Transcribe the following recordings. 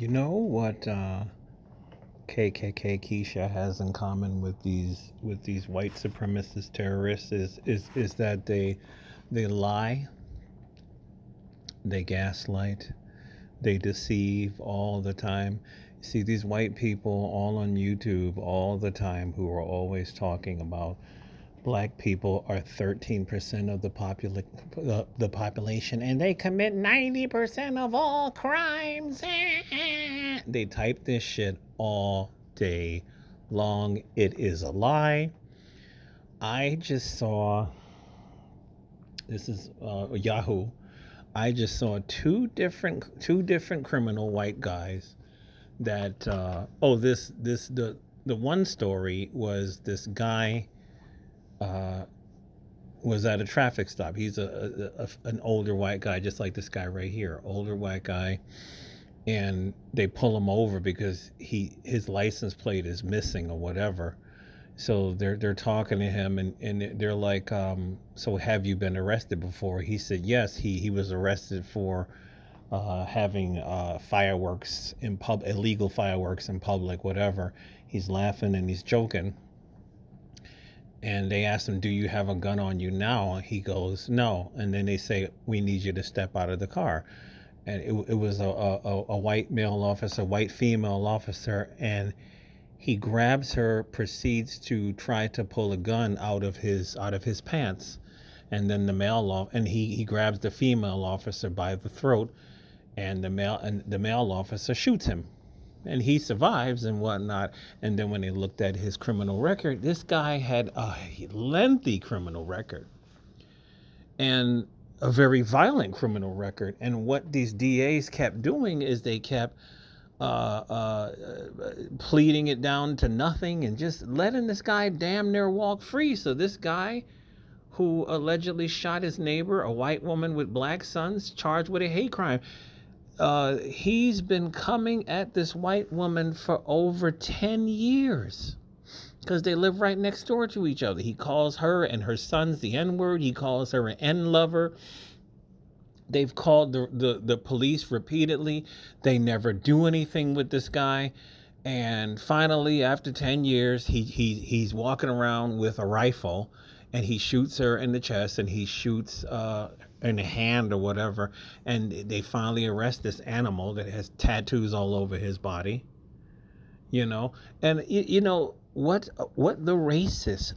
You know what KKK Keisha has in common with these white supremacist terrorists is that they lie, they gaslight, they deceive all the time. See these white people all on YouTube all the time who are always talking about black people are 13% of the population and they commit 90% of all crimes. They type this shit all day long. It is a lie. I just saw this is Yahoo. I just saw two different criminal white guys that the one story was this guy uh, was at a traffic stop. He's an older white guy, just like this guy right here, older white guy, and they pull him over because his license plate is missing or whatever. So they're talking to him and they're like, so have you been arrested before? He said yes. He was arrested for having fireworks in illegal fireworks in public, whatever. He's laughing and he's joking. And they asked him, do you have a gun on you now? He goes, no. And then they say, we need you to step out of the car. And it was a white male officer, white female officer, and he grabs her, proceeds to try to pull a gun out of his pants. And then he grabs the female officer by the throat, and the male officer shoots him, and he survives and whatnot. And then when they looked at his criminal record, this guy had a lengthy criminal record and a very violent criminal record. And what these DAs kept doing is they kept pleading it down to nothing and just letting this guy damn near walk free. So this guy who allegedly shot his neighbor, a white woman with black sons, charged with a hate crime. He's been coming at this white woman for over 10 years because they live right next door to each other. He calls her and her sons the N-word. He calls her an N-lover. They've called the police repeatedly. They never do anything with this guy. And finally, after 10 years, he's walking around with a rifle, and he shoots her in the chest, and he shoots in the hand or whatever. And they finally arrest this animal that has tattoos all over his body. And you know what the racist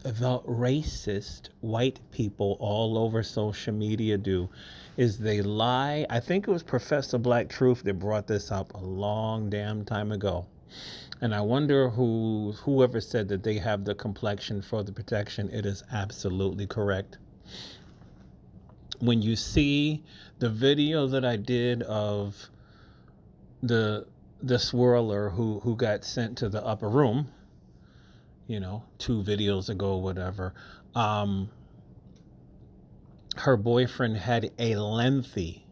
white people all over social media do is they lie. I think it was Professor Black Truth that brought this up a long damn time ago. And I wonder whoever said that they have the complexion for the protection. It is absolutely correct. When you see the video that I did of the swirler who got sent to the upper room, 2 videos ago, whatever, her boyfriend had a lengthy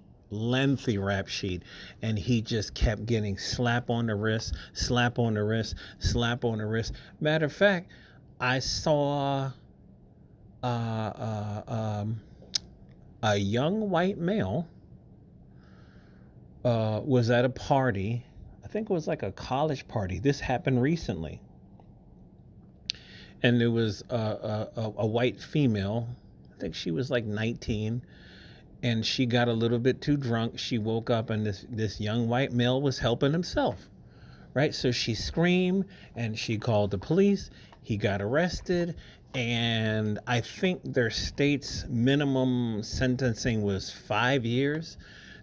rap sheet, and he just kept getting slap on the wrist, slap on the wrist, slap on the wrist. Matter of fact, I saw a young white male was at a party. I think it was like a college party. This happened recently. And there was a white female. I think she was like 19, and she got a little bit too drunk. She woke up, and this young white male was helping himself, right? So she screamed, and she called the police. He got arrested, and I think their state's minimum sentencing was 5 years.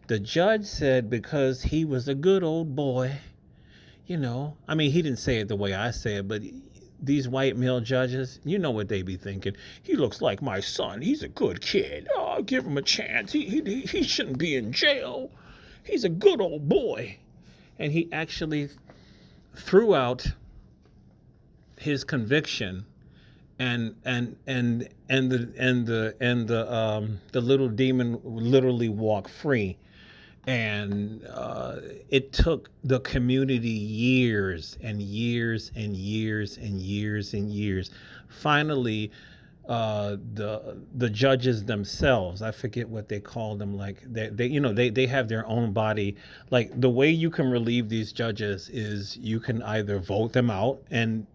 The judge said because he was a good old boy, I mean, he didn't say it the way I say it, but these white male judges, you know what they be thinking. He looks like my son. He's a good kid. Oh, give him a chance. He shouldn't be in jail. He's a good old boy. And he actually threw out his conviction, and the little demon literally walked free. And it took the community years and years and years and years and years. Finally, the judges themselves. I forget what they call them. Like they have their own body. Like the way you can relieve these judges is you can either vote them out, and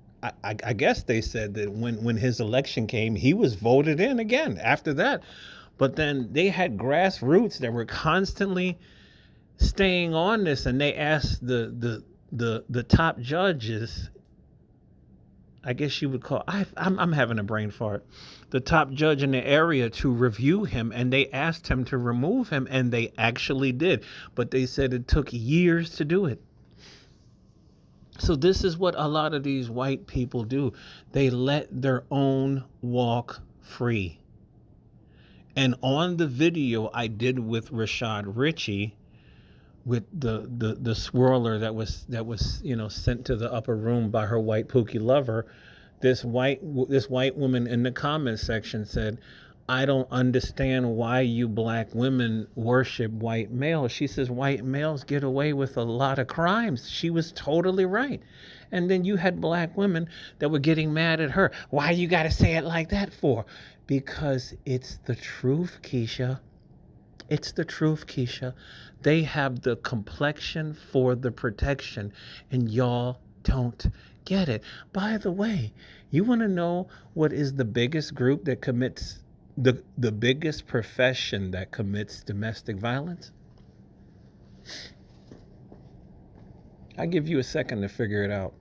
I guess they said that when his election came, he was voted in again after that. But then they had grassroots that were constantly staying on this, and they asked the top judges. I guess you would call. I'm having a brain fart. The top judge in the area to review him, and they asked him to remove him, and they actually did. But they said it took years to do it. So this is what a lot of these white people do. They let their own walk free. And on the video I did with Rashad Ritchie, with the swirler that was sent to the upper room by her white pookie lover, this white woman in the comments section said, I don't understand why you black women worship white males. She says white males get away with a lot of crimes. She was totally right. And then you had black women that were getting mad at her. Why you got to say it like that for? Because it's the truth, Keisha. It's the truth, Keisha. They have the complexion for the protection, and y'all don't get it. By the way, you want to know what is the biggest group that commits the biggest profession that commits domestic violence? I give you a second to figure it out.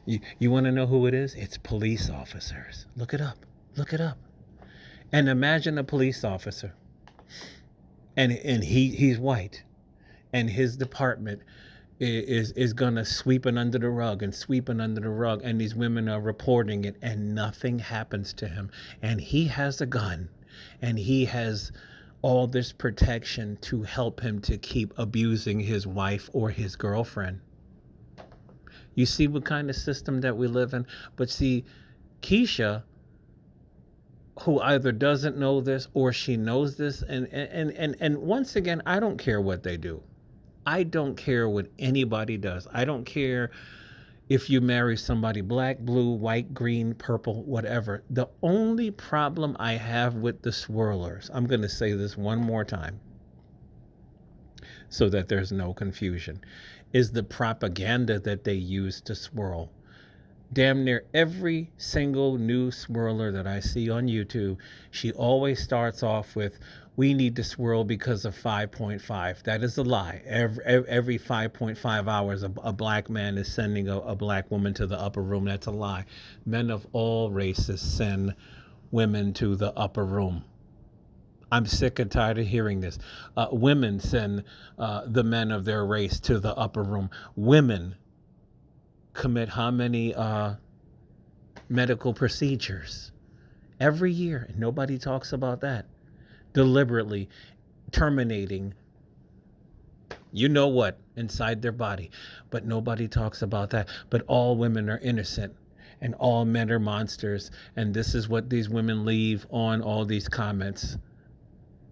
You want to know who it is? It's police officers. Look it up. Look it up. And imagine a police officer, and he's white, and his department is gonna sweeping under the rug and sweeping under the rug, and these women are reporting it, and nothing happens to him, and he has a gun, and he has all this protection to help him to keep abusing his wife or his girlfriend. You see what kind of system that we live in? But see, Keisha, who either doesn't know this or she knows this, and once again, I don't care what they do. I don't care what anybody does. I don't care if you marry somebody black, blue, white, green, purple, whatever. The only problem I have with the swirlers, I'm going to say this one more time so that there's no confusion, is the propaganda that they use to swirl. Damn near every single new swirler that I see on YouTube, she always starts off with, we need to swirl because of 5.5. That is a lie. Every 5.5 hours, a black man is sending a black woman to the upper room. That's a lie. Men of all races send women to the upper room. I'm sick and tired of hearing this. Women send the men of their race to the upper room. Women commit how many medical procedures every year, and nobody talks about that. Deliberately terminating you know what inside their body, but nobody talks about that. But all women are innocent and all men are monsters, and this is what these women leave on all these comments,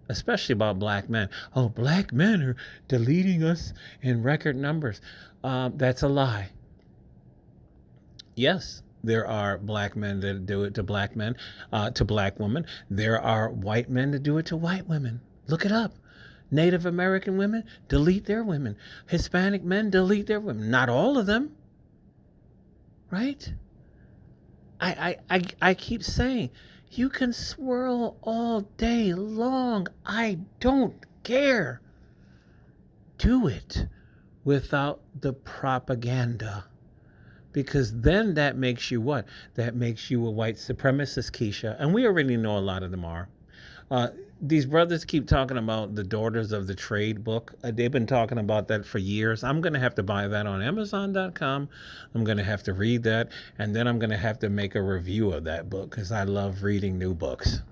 especially about black men. Oh, black men are deleting us in record numbers. That's a lie. Yes, there are black men that do it to black men, to black women. There are white men that do it to white women. Look it up. Native American women delete their women. Hispanic men delete their women. Not all of them, right? I keep saying, you can swirl all day long. I don't care. Do it without the propaganda. Because then that makes you what? That makes you a white supremacist, Keisha. And we already know a lot of them are. These brothers keep talking about the Daughters of the Trade book. They've been talking about that for years. I'm going to have to buy that on Amazon.com. I'm going to have to read that. And then I'm going to have to make a review of that book because I love reading new books.